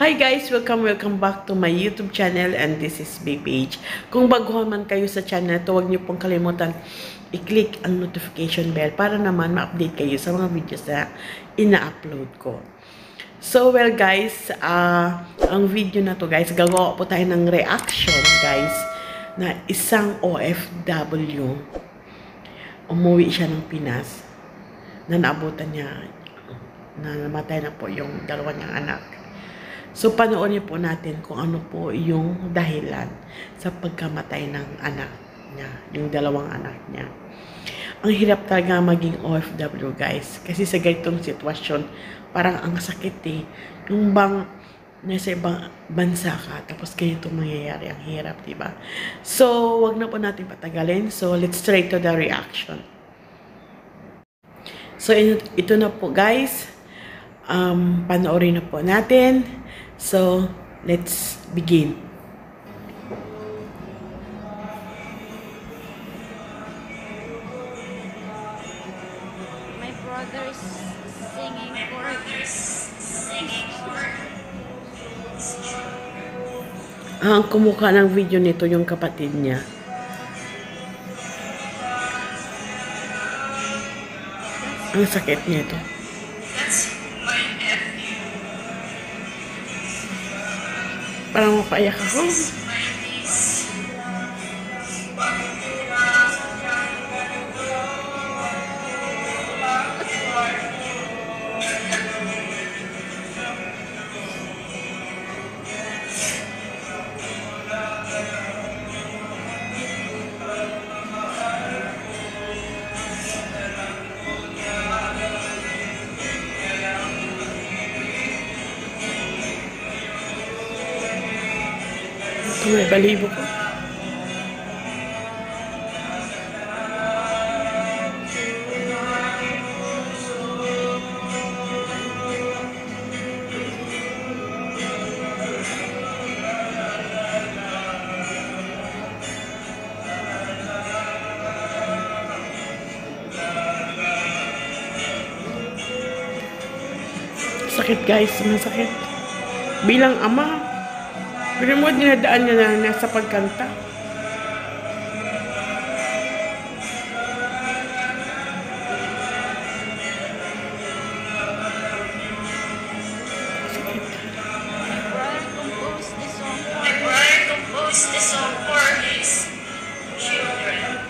Hi guys! Welcome back to my YouTube channel and this is BPH. Kung baguhan man kayo sa channel ito, huwag niyo pong kalimutan i-click ang notification bell para naman ma-update kayo sa mga videos na ina-upload ko. So well guys, ang video na to guys, gagawa po tayo ng reaction guys na isang OFW. Umuwi siya ng Pinas na naabutan niya na namatay na po yung dalawa niyang anak. So, panoorin po natin kung ano po yung dahilan sa pagkamatay ng anak niya, yung dalawang anak niya. Ang hirap talaga maging OFW, guys. Kasi sa ganitong sitwasyon, parang ang sakit eh. Yung bang nasa ibang bansa ka, tapos ganito mangyayari, ang hirap, diba? So, wag na po natin patagalin. So, let's straight to the reaction. So, ito na po, guys. Panoorin na po natin. So, let's begin. My brother's singing for Ang kumukha ng video nito yung kapatid niya. Ang sakit nito. Parang mapaiyak ako. May balibo ko. Sakit guys, masakit. Bilang ama, pero mo dinadaan niya na nasa pagkanta. My brother composed the song for his children.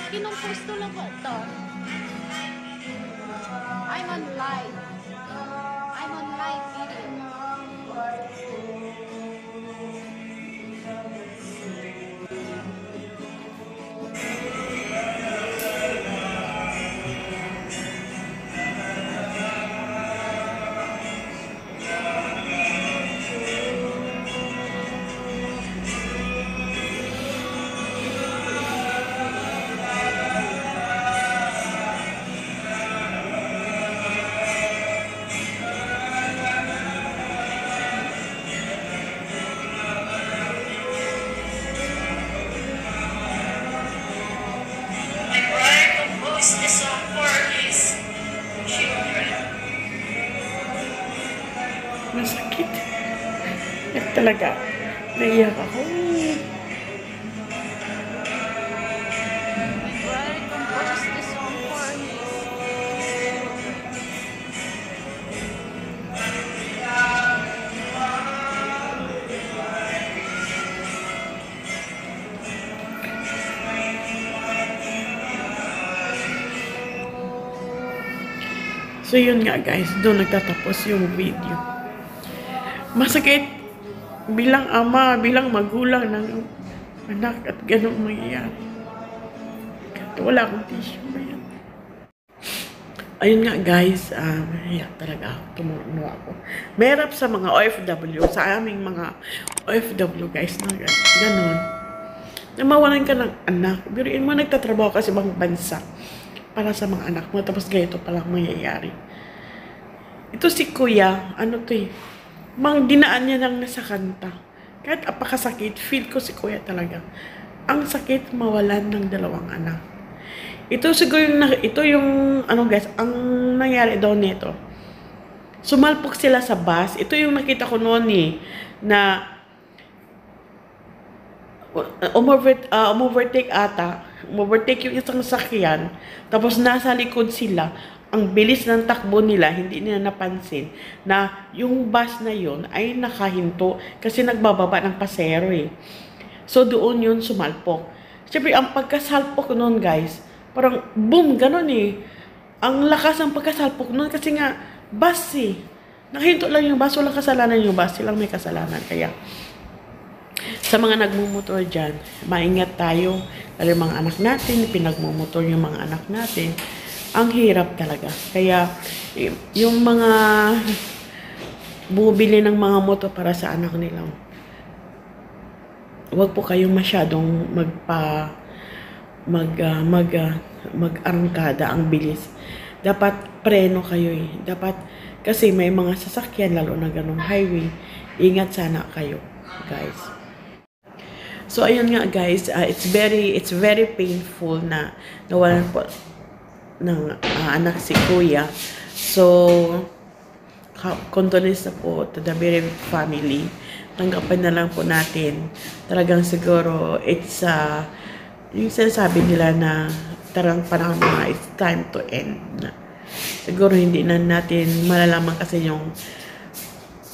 Kinumpos to lang ko ito. I'm on live. I'm on live video. The song for his children. Masakit. Yan talaga. Naiyak ako. My brother composed the song for his. So yun nga guys, doon nagtatapos yung video. Masakit bilang ama, bilang magulang ng anak at ganun mangyayari. Wala akong tissue ba yan. Ayun nga guys, yeah, talaga tumuno ako. Merap sa mga OFW, sa aming mga OFW guys na ganun. na mawalan ka ng anak. Biruin mo, nagtatrabaho ka sa ibang bansa para sa mga anak mo, tapos ganito palang mangyayari. Ito si Kuya, ano to eh, dinaan niya lang na sa kanta. Kahit apakasakit, feel ko si Kuya talaga. Ang sakit mawalan ng 2 anak. Ito siguro yung ano guys, ang nangyari daw nito. Sumalpok sila sa bus. Ito yung nakita ko noon eh, na umovertake yung isang sakyan, tapos nasa likod sila. Ang bilis ng takbo nila, hindi nila napansin na yung bus na yun ay nakahinto kasi nagbababa ng pasero eh. So doon yun sumalpok. Siyempre, ang pagkasalpok noon guys, parang boom, ganun eh. Ang lakas ng pagkasalpok noon kasi nga, bus eh. Nakahinto lang yung bus, walang kasalanan yung bus, silang may kasalanan. Kaya, sa mga nagmumotor dyan, maingat tayo. Lalo yung mga anak natin, pinagmumotor yung mga anak natin. Ang hirap talaga. Kaya, yung mga bumibili ng mga motor para sa anak nila, huwag po kayong masyadong mag-arangkada ang bilis. Dapat preno kayo eh. Dapat, kasi may mga sasakyan, lalo na ganong highway, ingat sana kayo, guys. So, ayun nga guys, it's very painful na nawalan po ng anak si Kuya. So, condolence na po to the very family. Tanggapin na lang po natin. Talagang siguro, it's, yung sinasabi nila na tarang panahon na it's time to end na. Siguro hindi na natin malalaman kasi yung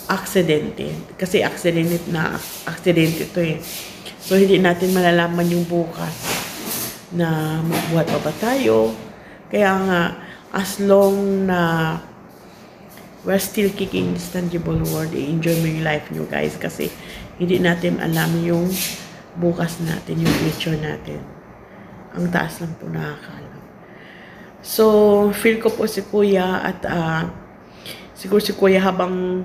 aksidente. Kasi aksidente ito eh. So, hindi natin malalaman yung bukas na mabuhat pa ba tayo. Kaya nga, as long na we're still kicking this tangible world, enjoy mo yung life nyo guys. Kasi hindi natin alam yung bukas natin, yung future natin. Ang taas lang po nakakaalam. So, feel ko po si Kuya at siguro si Kuya habang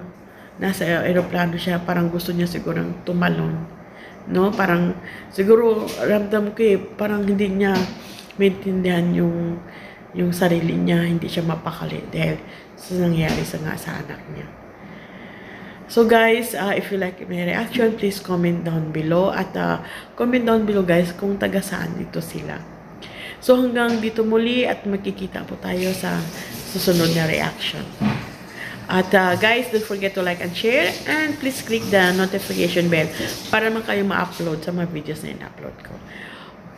nasa aeroplano siya, parang gusto niya siguro tumalon. No, parang siguro ramdam ko eh, parang hindi niya maintindihan yung sarili niya, hindi siya mapakali dahil sa nangyari sa anak niya. So guys, if you like my reaction, please comment down below at comment down below guys kung taga saan dito sila. So hanggang dito muli at magkikita po tayo sa susunod na reaction. At guys, don't forget to like and share and please click the notification bell para man kayo ma-upload sa mga videos na in-upload ko.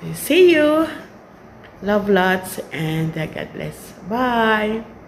Okay, see you! Love lots and God bless. Bye!